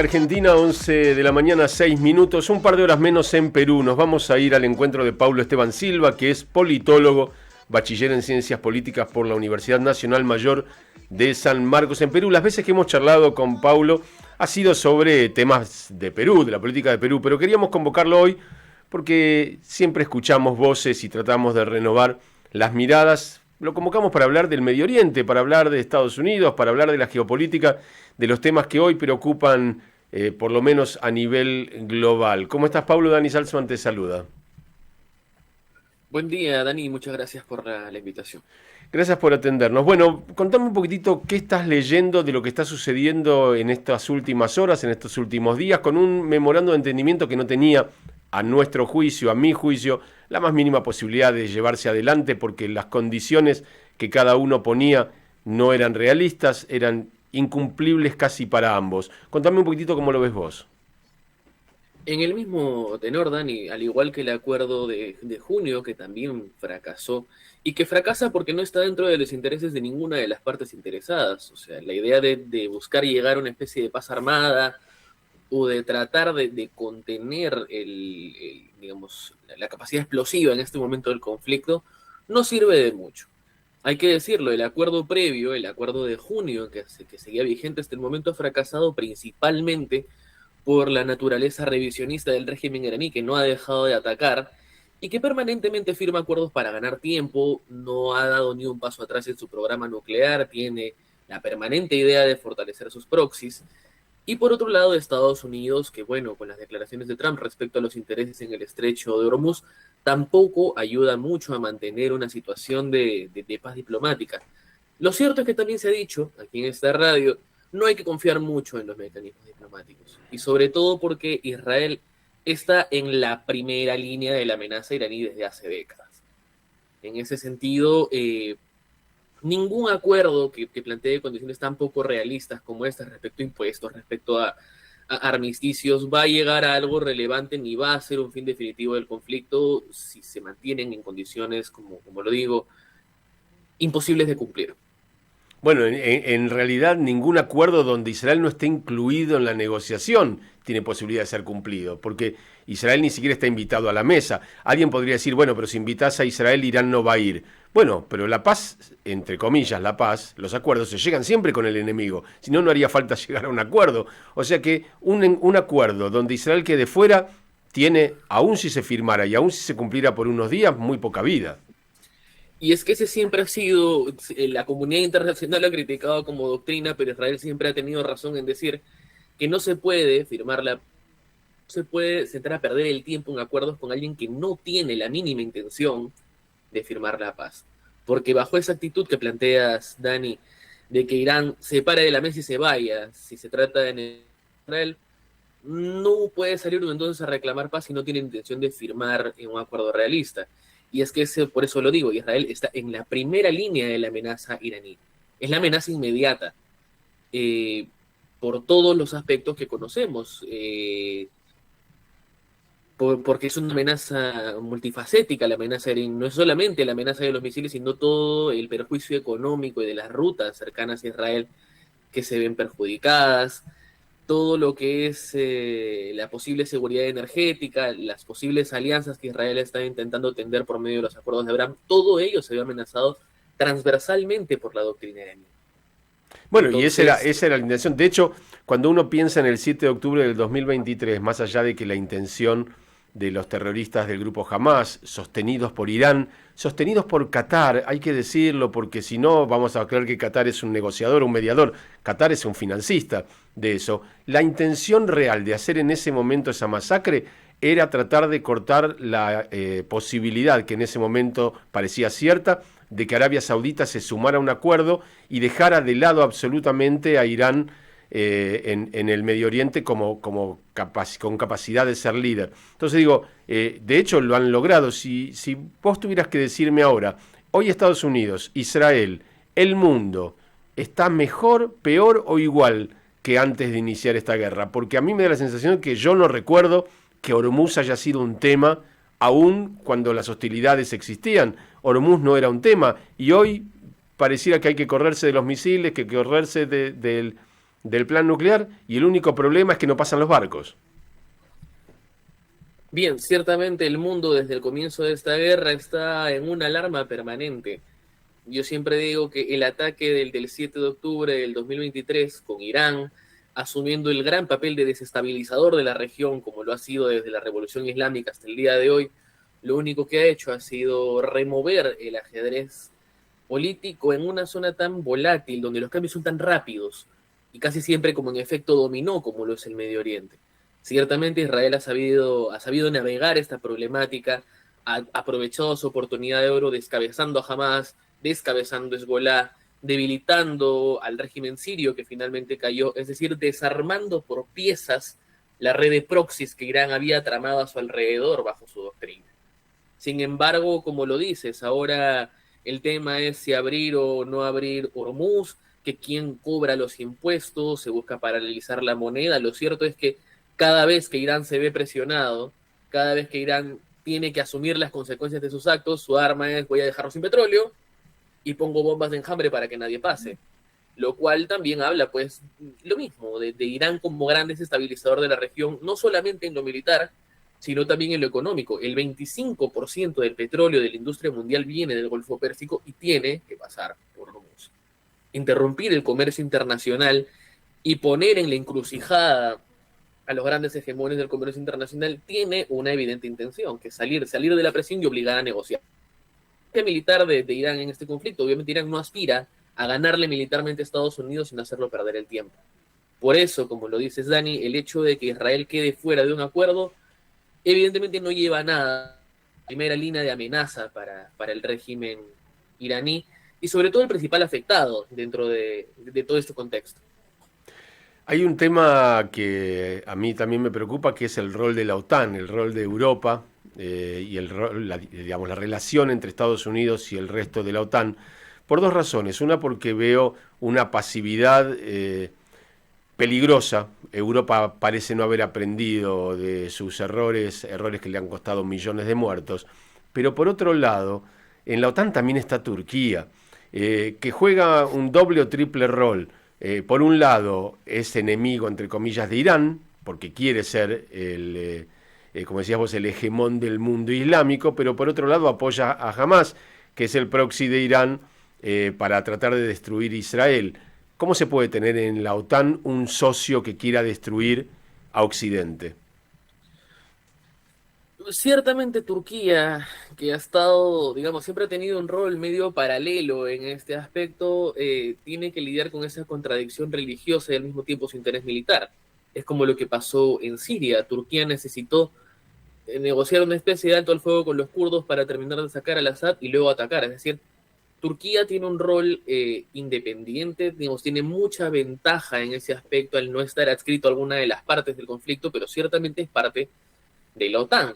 Argentina, 11 de la mañana, 6 minutos, un par de horas menos en Perú. Nos vamos a ir al encuentro de Paulo Esteban Silva, que es politólogo, bachiller en Ciencias Políticas por la Universidad Nacional Mayor de San Marcos en Perú. Las veces que hemos charlado con Paulo ha sido sobre temas de Perú, de la política de Perú, pero queríamos convocarlo hoy porque siempre escuchamos voces y tratamos de renovar las miradas. Lo convocamos para hablar del Medio Oriente, para hablar de Estados Unidos, para hablar de la geopolítica, de los temas que hoy preocupan por lo menos a nivel global. ¿Cómo estás, Paulo? Dani Salzman te saluda. Buen día, Dani, muchas gracias por la invitación. Gracias por atendernos. Bueno, contame un poquitito qué estás leyendo de lo que está sucediendo en estas últimas horas, en estos últimos días, con un memorando de entendimiento que no tenía, a nuestro juicio, a mi juicio, la más mínima posibilidad de llevarse adelante porque las condiciones que cada uno ponía no eran realistas, eran incumplibles casi para ambos. Contame un poquitito cómo lo ves vos. En el mismo tenor, Dani, al igual que el acuerdo de junio, que también fracasó, y que fracasa porque no está dentro de los intereses de ninguna de las partes interesadas. O sea, la idea de buscar llegar a una especie de paz armada o de tratar de contener digamos, la capacidad explosiva en este momento del conflicto, no sirve de mucho. Hay que decirlo, el acuerdo previo, el acuerdo de junio, que seguía vigente hasta el momento, ha fracasado principalmente por la naturaleza revisionista del régimen iraní, que no ha dejado de atacar y que permanentemente firma acuerdos para ganar tiempo, no ha dado ni un paso atrás en su programa nuclear, tiene la permanente idea de fortalecer sus proxies. Y por otro lado, Estados Unidos, que bueno, con las declaraciones de Trump respecto a los intereses en el estrecho de Hormuz, tampoco ayuda mucho a mantener una situación de paz diplomática. Lo cierto es que también se ha dicho aquí en esta radio, no hay que confiar mucho en los mecanismos diplomáticos. Y sobre todo porque Israel está en la primera línea de la amenaza iraní desde hace décadas. En ese sentido, ningún acuerdo que plantee condiciones tan poco realistas como estas respecto a impuestos, respecto a armisticios, va a llegar a algo relevante ni va a ser un fin definitivo del conflicto si se mantienen en condiciones, como lo digo, imposibles de cumplir. Bueno, en realidad ningún acuerdo donde Israel no esté incluido en la negociación tiene posibilidad de ser cumplido, porque Israel ni siquiera está invitado a la mesa. Alguien podría decir, bueno, pero si invitas a Israel, Irán no va a ir. Bueno, pero la paz, entre comillas, la paz, los acuerdos se llegan siempre con el enemigo, si no, no haría falta llegar a un acuerdo. O sea que un acuerdo donde Israel quede fuera tiene, aun si se firmara y aun si se cumpliera por unos días, muy poca vida. Y es que ese siempre ha sido, la comunidad internacional lo ha criticado como doctrina, pero Israel siempre ha tenido razón en decir que no se puede no se puede sentar a perder el tiempo en acuerdos con alguien que no tiene la mínima intención de firmar la paz. Porque bajo esa actitud que planteas, Dani, de que Irán se pare de la mesa y se vaya, si se trata de Israel, no puede salir entonces a reclamar paz si no tiene intención de firmar en un acuerdo realista. Y es que por eso lo digo, Israel está en la primera línea de la amenaza iraní. Es la amenaza inmediata, eh, por todos los aspectos que conocemos, porque es una amenaza multifacética la amenaza iraní. No es solamente la amenaza de los misiles, sino todo el perjuicio económico y de las rutas cercanas a Israel que se ven perjudicadas, todo lo que es la posible seguridad energética, las posibles alianzas que Israel está intentando tender por medio de los acuerdos de Abraham, todo ello se ve amenazado transversalmente por la doctrina iraní. Bueno, y Entonces, esa era la intención. De hecho, cuando uno piensa en el 7 de octubre del 2023, más allá de que la intención de los terroristas del grupo Hamas, sostenidos por Irán, sostenidos por Qatar, hay que decirlo, porque si no vamos a creer que Qatar es un negociador, un mediador. Qatar es un financista de eso. La intención real de hacer en ese momento esa masacre era tratar de cortar la posibilidad, que en ese momento parecía cierta, de que Arabia Saudita se sumara a un acuerdo y dejara de lado absolutamente a Irán en el Medio Oriente con capacidad de ser líder. Entonces digo, de hecho lo han logrado. Si vos tuvieras que decirme ahora, hoy Estados Unidos, Israel, el mundo, ¿está mejor, peor o igual que antes de iniciar esta guerra? Porque a mí me da la sensación que yo no recuerdo que Hormuz haya sido un tema aún cuando las hostilidades existían. Hormuz no era un tema y hoy pareciera que hay que correrse de los misiles, que correrse del plan nuclear y el único problema es que no pasan los barcos. Bien, ciertamente el mundo desde el comienzo de esta guerra está en una alarma permanente. Yo siempre digo que el ataque del 7 de octubre del 2023 con Irán, asumiendo el gran papel de desestabilizador de la región, como lo ha sido desde la Revolución Islámica hasta el día de hoy, lo único que ha hecho ha sido remover el ajedrez político en una zona tan volátil, donde los cambios son tan rápidos y casi siempre como en efecto dominó, como lo es el Medio Oriente. Ciertamente Israel ha sabido navegar esta problemática, ha aprovechado su oportunidad de oro descabezando a Hamas, descabezando a Hezbollah, debilitando al régimen sirio que finalmente cayó, es decir, desarmando por piezas la red de proxies que Irán había tramado a su alrededor bajo su doctrina. Sin embargo, como lo dices, ahora el tema es si abrir o no abrir Hormuz, que quién cobra los impuestos, se busca paralizar la moneda. Lo cierto es que cada vez que Irán se ve presionado, cada vez que Irán tiene que asumir las consecuencias de sus actos, su arma es voy a dejarlo sin petróleo y pongo bombas de enjambre para que nadie pase. Lo cual también habla, pues, lo mismo, de Irán como gran desestabilizador de la región, no solamente en lo militar, sino también en lo económico. El 25% del petróleo de la industria mundial viene del Golfo Pérsico y tiene que pasar por Hormuz. Interrumpir el comercio internacional y poner en la encrucijada a los grandes hegemones del comercio internacional tiene una evidente intención, que es salir de la presión y obligar a negociar. El militar de Irán en este conflicto, obviamente Irán no aspira a ganarle militarmente a Estados Unidos sin hacerlo perder el tiempo. Por eso, como lo dices, Dani, el hecho de que Israel quede fuera de un acuerdo evidentemente no lleva a nada. Primera línea de amenaza para el régimen iraní y sobre todo el principal afectado dentro de todo este contexto. Hay un tema que a mí también me preocupa, que es el rol de la OTAN, el rol de Europa y digamos, la relación entre Estados Unidos y el resto de la OTAN, por dos razones. Una, porque veo una pasividad peligrosa. Europa parece no haber aprendido de sus errores que le han costado millones de muertos. Pero por otro lado, en la OTAN también está Turquía, que juega un doble o triple rol. Por un lado, es enemigo, entre comillas, de Irán, porque quiere ser como decías vos, el hegemón del mundo islámico, pero por otro lado apoya a Hamas, que es el proxy de Irán, para tratar de destruir Israel. ¿Cómo se puede tener en la OTAN un socio que quiera destruir a Occidente? Ciertamente Turquía, que ha estado, digamos, siempre ha tenido un rol medio paralelo en este aspecto, tiene que lidiar con esa contradicción religiosa y al mismo tiempo su interés militar. Es como lo que pasó en Siria. Turquía necesitó negociar una especie de alto al fuego con los kurdos para terminar de sacar al Assad y luego atacar. Es decir, Turquía tiene un rol independiente, digamos, tiene mucha ventaja en ese aspecto al no estar adscrito a alguna de las partes del conflicto, pero ciertamente es parte de la OTAN.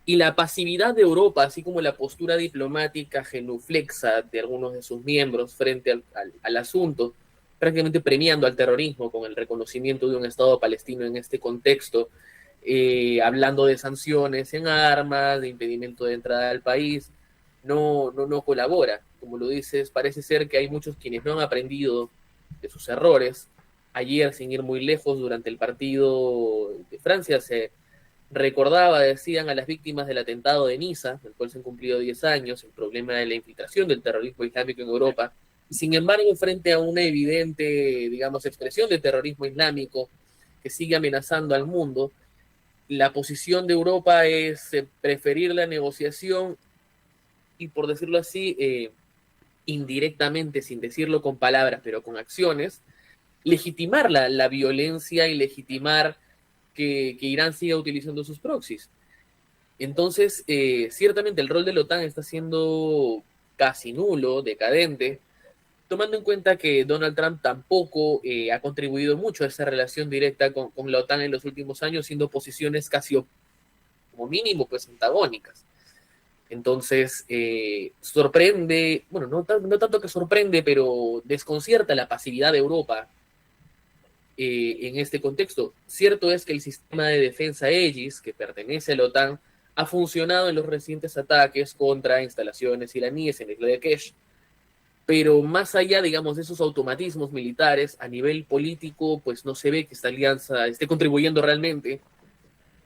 Y la pasividad de Europa, así como la postura diplomática genuflexa de algunos de sus miembros frente al asunto, prácticamente premiando al terrorismo con el reconocimiento de un Estado palestino en este contexto, hablando de sanciones en armas, de impedimento de entrada al país, no colabora. Como lo dices, parece ser que hay muchos quienes no han aprendido de sus errores. Ayer, sin ir muy lejos, durante el partido de Francia, se recordaba, decían, a las víctimas del atentado de Niza, del cual se han cumplido 10 años, el problema de la infiltración del terrorismo islámico en Europa. Y sin embargo, frente a una evidente, digamos, expresión de terrorismo islámico que sigue amenazando al mundo, la posición de Europa es preferir la negociación y, por decirlo así, indirectamente, sin decirlo con palabras, pero con acciones, legitimar la violencia y legitimar que Irán siga utilizando sus proxies. Entonces, ciertamente el rol de la OTAN está siendo casi nulo, decadente, tomando en cuenta que Donald Trump tampoco ha contribuido mucho a esa relación directa con la OTAN en los últimos años, siendo posiciones casi como mínimo pues antagónicas. Entonces, sorprende, bueno, no tanto que sorprende, pero desconcierta la pasividad de Europa en este contexto. Cierto es que el sistema de defensa Aegis, que pertenece a la OTAN, ha funcionado en los recientes ataques contra instalaciones iraníes en la isla de Kesh, pero más allá, digamos, de esos automatismos militares, a nivel político, pues no se ve que esta alianza esté contribuyendo realmente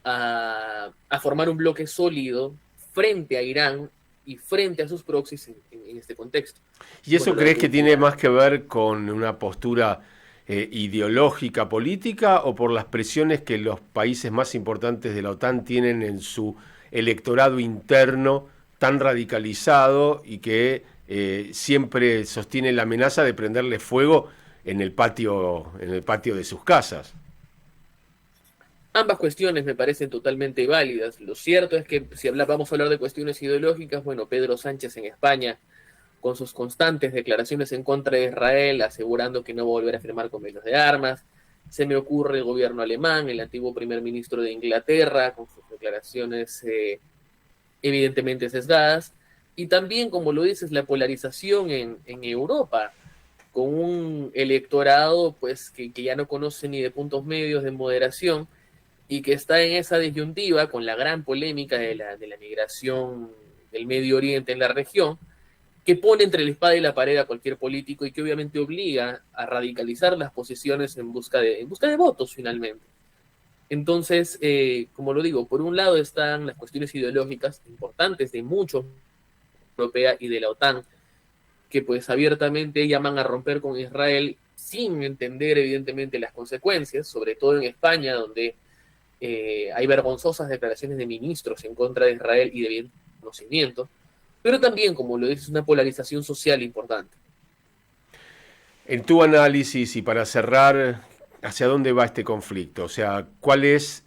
a formar un bloque sólido frente a Irán y frente a sus proxies en este contexto. ¿Y eso Bueno, la crees que tiene Turquía. más que ver con una postura ideológica, política, o por las presiones que los países más importantes de la OTAN tienen en su electorado interno tan radicalizado y que siempre sostiene la amenaza de prenderle fuego en el patio de sus casas? Ambas cuestiones me parecen totalmente válidas. Lo cierto es que si vamos a hablar de cuestiones ideológicas, bueno, Pedro Sánchez en España, con sus constantes declaraciones en contra de Israel, asegurando que no va a volver a firmar convenios de armas. Se me ocurre el gobierno alemán, el antiguo primer ministro de Inglaterra, con sus declaraciones evidentemente sesgadas. Y también, como lo dices, la polarización en Europa, con un electorado pues que ya no conoce ni de puntos medios, de moderación, y que está en esa disyuntiva con la gran polémica de la migración del Medio Oriente en la región, que pone entre la espada y la pared a cualquier político y que obviamente obliga a radicalizar las posiciones en busca de votos finalmente. Entonces, como lo digo, por un lado están las cuestiones ideológicas importantes de muchos europea y de la OTAN, que pues abiertamente llaman a romper con Israel sin entender evidentemente las consecuencias, sobre todo en España, donde hay vergonzosas declaraciones de ministros en contra de Israel y de bien conocimiento, pero también, como lo dices, una polarización social importante. En tu análisis y para cerrar, ¿hacia dónde va este conflicto? O sea, ¿cuál es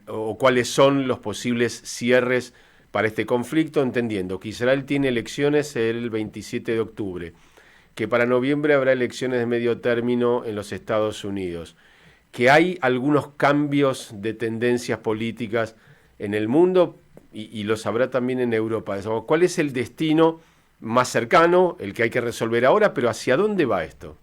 o cuáles son los posibles cierres para este conflicto? Entendiendo que Israel tiene elecciones el 27 de octubre, que para noviembre habrá elecciones de medio término en los Estados Unidos, que hay algunos cambios de tendencias políticas en el mundo y los habrá también en Europa. ¿Cuál es el destino más cercano, el que hay que resolver ahora, pero hacia dónde va esto?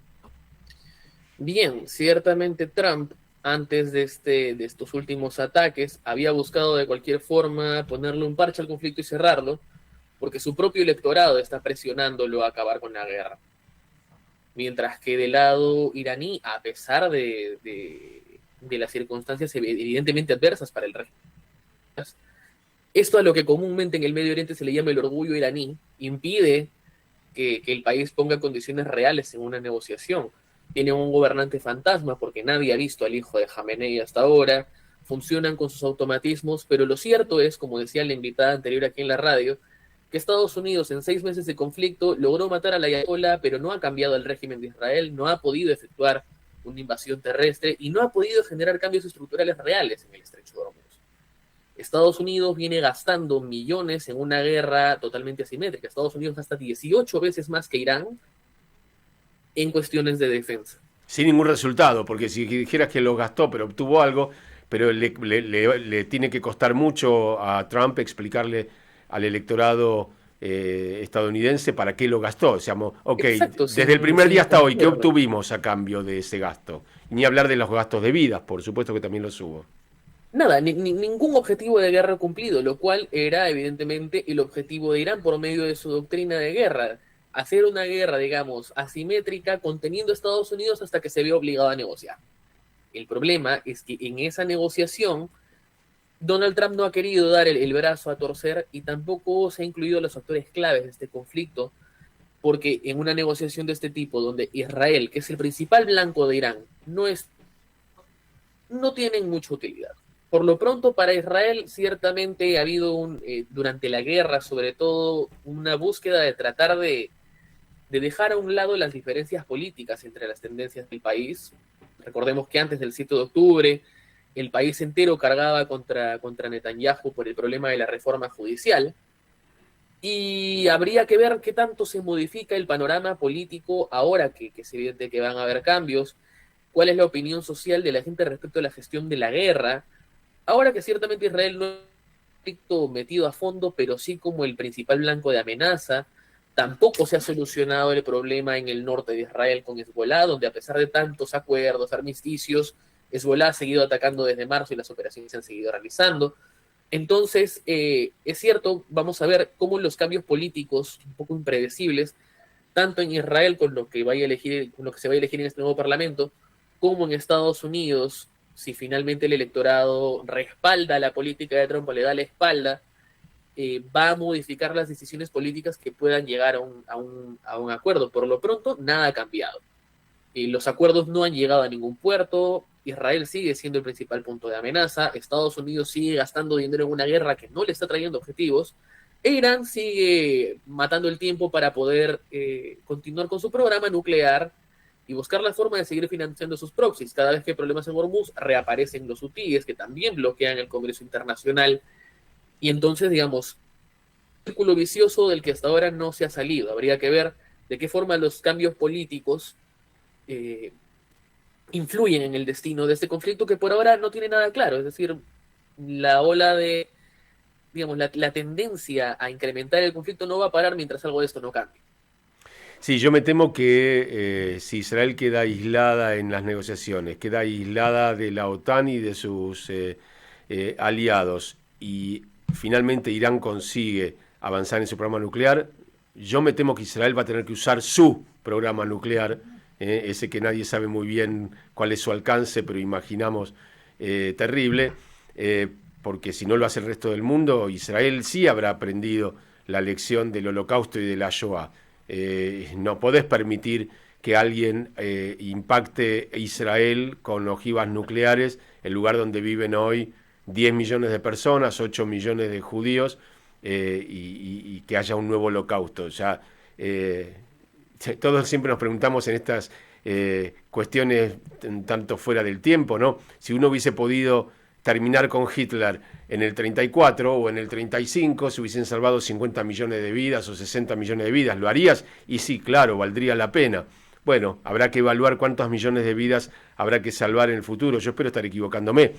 Bien, ciertamente Trump, antes de estos últimos ataques, había buscado de cualquier forma ponerle un parche al conflicto y cerrarlo, porque su propio electorado está presionándolo a acabar con la guerra. Mientras que del lado iraní, a pesar de las circunstancias evidentemente adversas para el régimen, esto a lo que comúnmente en el Medio Oriente se le llama el orgullo iraní, impide que el país ponga condiciones reales en una negociación. Tiene un gobernante fantasma porque nadie ha visto al hijo de Jamenei hasta ahora, funcionan con sus automatismos, pero lo cierto es, como decía la invitada anterior aquí en la radio, que Estados Unidos en 6 meses de conflicto logró matar a la Ayatollah, pero no ha cambiado el régimen de Israel, no ha podido efectuar una invasión terrestre y no ha podido generar cambios estructurales reales en el estrecho de Hormuz. Estados Unidos viene gastando millones en una guerra totalmente asimétrica. Estados Unidos gasta 18 veces más que Irán en cuestiones de defensa. Sin ningún resultado, porque si dijeras que lo gastó pero obtuvo algo, pero le tiene que costar mucho a Trump explicarle al electorado estadounidense para qué lo gastó. O sea, ok, Exacto, desde el primer día sin hasta hoy, ¿qué cumplir. obtuvimos a cambio de ese gasto? Ni hablar de los gastos de vidas, por supuesto que también los hubo. Nada, ningún objetivo de guerra cumplido, lo cual era evidentemente el objetivo de Irán por medio de su doctrina de guerra. Hacer una guerra, digamos, asimétrica, conteniendo a Estados Unidos hasta que se vea obligado a negociar. El problema es que en esa negociación Donald Trump no ha querido dar el brazo a torcer y tampoco se ha incluido los actores claves de este conflicto, porque en una negociación de este tipo, donde Israel, que es el principal blanco de Irán, no tienen mucha utilidad. Por lo pronto, para Israel, ciertamente ha habido durante la guerra, sobre todo, una búsqueda de tratar de dejar a un lado las diferencias políticas entre las tendencias del país. Recordemos que antes del 7 de octubre, el país entero cargaba contra Netanyahu por el problema de la reforma judicial. Y habría que ver qué tanto se modifica el panorama político ahora que es evidente que van a haber cambios, cuál es la opinión social de la gente respecto a la gestión de la guerra, ahora que ciertamente Israel no es un conflicto metido a fondo, pero sí como el principal blanco de amenaza. Tampoco se ha solucionado el problema en el norte de Israel con Hezbollah, donde a pesar de tantos acuerdos, armisticios, Hezbollah ha seguido atacando desde marzo y las operaciones se han seguido realizando. Entonces, es cierto, vamos a ver cómo los cambios políticos, un poco impredecibles, tanto en Israel con lo que vaya a elegir, con lo que se vaya a elegir en este nuevo parlamento, como en Estados Unidos, si finalmente el electorado respalda la política de Trump o le da la espalda, va a modificar las decisiones políticas que puedan llegar a un acuerdo. Por lo pronto, nada ha cambiado. Los acuerdos no han llegado a ningún puerto, Israel sigue siendo el principal punto de amenaza, Estados Unidos sigue gastando dinero en una guerra que no le está trayendo objetivos, e Irán sigue matando el tiempo para poder continuar con su programa nuclear y buscar la forma de seguir financiando sus proxies. Cada vez que hay problemas en Hormuz, reaparecen los hutíes, que también bloquean el comercio internacional, y entonces, digamos, un círculo vicioso del que hasta ahora no se ha salido. Habría que ver de qué forma los cambios políticos influyen en el destino de este conflicto, que por ahora no tiene nada claro. Es decir, la ola de, digamos, la tendencia a incrementar el conflicto no va a parar mientras algo de esto no cambie. Sí, yo me temo que si Israel queda aislada en las negociaciones, queda aislada de la OTAN y de sus aliados, y finalmente Irán consigue avanzar en su programa nuclear, yo me temo que Israel va a tener que usar su programa nuclear, ese que nadie sabe muy bien cuál es su alcance, pero imaginamos terrible, porque si no lo hace el resto del mundo, Israel sí habrá aprendido la lección del Holocausto y de la Shoah. No podés permitir que alguien impacte Israel con ojivas nucleares, el lugar donde viven hoy 10 millones de personas, 8 millones de judíos, y que haya un nuevo holocausto. O sea, todos siempre nos preguntamos en estas cuestiones tanto fuera del tiempo, ¿no? Si uno hubiese podido terminar con Hitler en el 34 o en el 35, se hubiesen salvado 50 millones de vidas o 60 millones de vidas, ¿lo harías? Y sí, claro, valdría la pena. Bueno, habrá que evaluar cuántos millones de vidas habrá que salvar en el futuro. Yo espero estar equivocándome,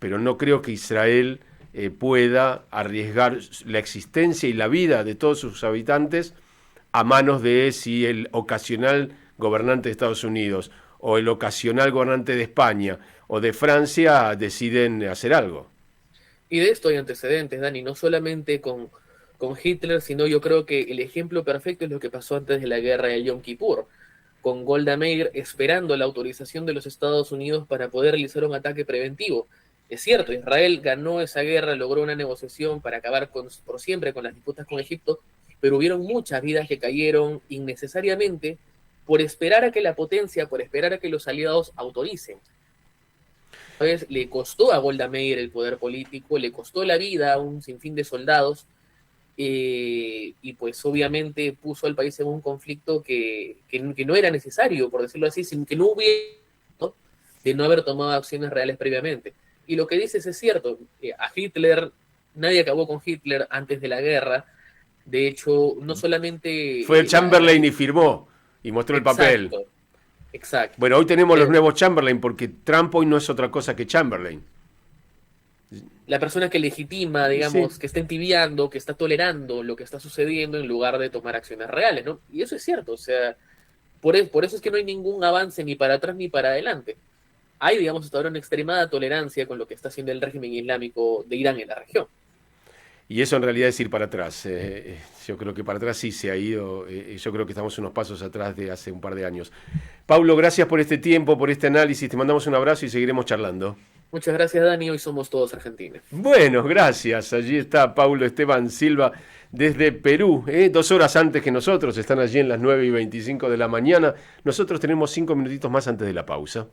pero no creo que Israel pueda arriesgar la existencia y la vida de todos sus habitantes a manos de si el ocasional gobernante de Estados Unidos o el ocasional gobernante de España o de Francia deciden hacer algo. Y de esto hay antecedentes, Dani, no solamente con Hitler, sino yo creo que el ejemplo perfecto es lo que pasó antes de la guerra de Yom Kippur, con Golda Meir esperando la autorización de los Estados Unidos para poder realizar un ataque preventivo. Es cierto, Israel ganó esa guerra, logró una negociación para acabar por siempre con las disputas con Egipto, pero hubieron muchas vidas que cayeron innecesariamente por esperar a que la potencia, por esperar a que los aliados autoricen. Entonces, le costó a Golda Meir el poder político, le costó la vida a un sinfín de soldados, y pues obviamente puso al país en un conflicto que no era necesario, por decirlo así, sin que no hubiera, ¿no?, de no haber tomado acciones reales previamente. Y lo que dices es cierto, a Hitler, nadie acabó con Hitler antes de la guerra. De hecho, no solamente... Fue Chamberlain y firmó y mostró el papel. Exacto. Bueno, hoy tenemos los nuevos Chamberlain, porque Trump hoy no es otra cosa que Chamberlain. La persona que legitima, digamos, Sí, que está entibiando, que está tolerando lo que está sucediendo en lugar de tomar acciones reales, ¿no? Y eso es cierto, o sea, por eso es que no hay ningún avance ni para atrás ni para adelante. Hay, digamos, hasta ahora una extremada tolerancia con lo que está haciendo el régimen islámico de Irán en la región. y eso en realidad es ir para atrás. Yo creo que para atrás sí se ha ido. Yo creo que estamos unos pasos atrás de hace un par de años. Paulo, gracias por este tiempo, por este análisis. Te mandamos un abrazo y seguiremos charlando. Muchas gracias, Dani. Hoy somos todos argentinos. Bueno, gracias. Allí está Paulo Esteban Silva desde Perú. 2 horas antes que nosotros. Están allí en las 9:25 de la mañana. Nosotros tenemos 5 minutitos más antes de la pausa.